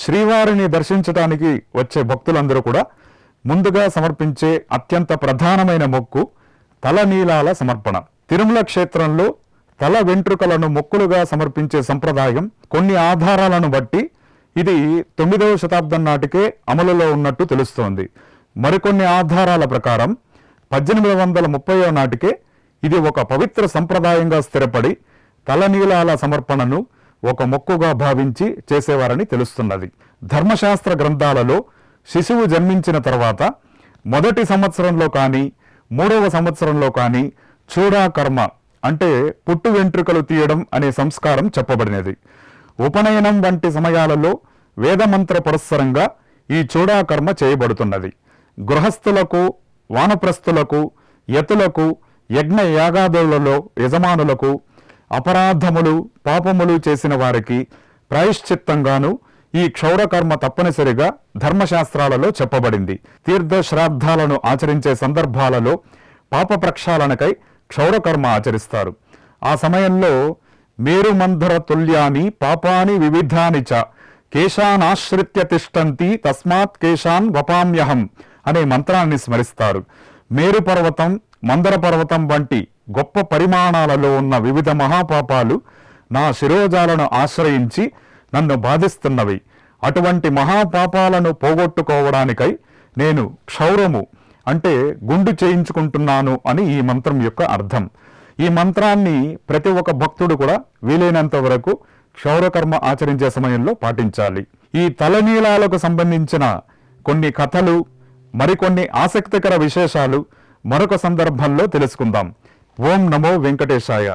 శ్రీవారిని దర్శించడానికి వచ్చే భక్తులందరూ కూడా ముందుగా సమర్పించే అత్యంత ప్రధానమైన మొక్కు తలనీలాల సమర్పణ. తిరుమల క్షేత్రంలో తల వెంట్రుకలను మొక్కులుగా సమర్పించే సంప్రదాయం కొన్ని ఆధారాలను బట్టి ఇది 9వ శతాబ్దం నాటికే అమలులో ఉన్నట్టు తెలుస్తోంది. మరికొన్ని ఆధారాల ప్రకారం 1830వ నాటికే ఇది ఒక పవిత్ర సంప్రదాయంగా స్థిరపడి తలనీలాల సమర్పణను ఒక మొక్కుగా భావించి చేసేవారని తెలుస్తున్నది. ధర్మశాస్త్ర గ్రంథాలలో శిశువు జన్మించిన తర్వాత మొదటి సంవత్సరంలో కానీ 3వ సంవత్సరంలో కానీ చూడాకర్మ అంటే పుట్టు వెంట్రుకలు తీయడం అనే సంస్కారం చెప్పబడినది. ఉపనయనం వంటి సమయాలలో వేదమంత్ర పురస్సరంగా ఈ చూడాకర్మ చేయబడుతున్నది. గృహస్థులకు, వానప్రస్థులకు, యతులకు, యజ్ఞ యాగాదులలో యజమానులకు అపరాధములు పాపములు చేసిన వారికి ప్రాయశ్చిత్తంగాను ఈ క్షౌరకర్మ తప్పనిసరిగా ధర్మశాస్త్రాలలో చెప్పబడింది. తీర్థ శ్రాద్ధాలను ఆచరించే సందర్భాలలో పాప ప్రక్షాళనకై క్షౌరకర్మ ఆచరిస్తారు. ఆ సమయంలో మేరుమంధర తుల్యాని పాపాని వివిధాని చ కేశానాశ్రిత్య తిష్టంతి తస్మాత్ కేశాన్ వపామ్యహం అనే మంత్రాన్ని స్మరిస్తారు. మేరు పర్వతం, మందర పర్వతం వంటి గొప్ప పరిమాణాలలో ఉన్న వివిధ మహాపాపాలు నా శిరోజాలను ఆశ్రయించి నన్ను బాధిస్తున్నవి. అటువంటి మహాపాపాలను పోగొట్టుకోవడానికై నేను క్షౌరము అంటే గుండు చేయించుకుంటున్నాను అని ఈ మంత్రం యొక్క అర్థం. ఈ మంత్రాన్ని ప్రతి ఒక్క భక్తుడు కూడా వీలైనంత వరకు క్షౌరకర్మ ఆచరించే సమయంలో పాటించాలి. ఈ తలనీలాలకు సంబంధించిన కొన్ని కథలు, మరికొన్ని ఆసక్తికర విశేషాలు మరొక సందర్భంలో తెలుసుకుందాం. ఓం నమో వెంకటేశాయ.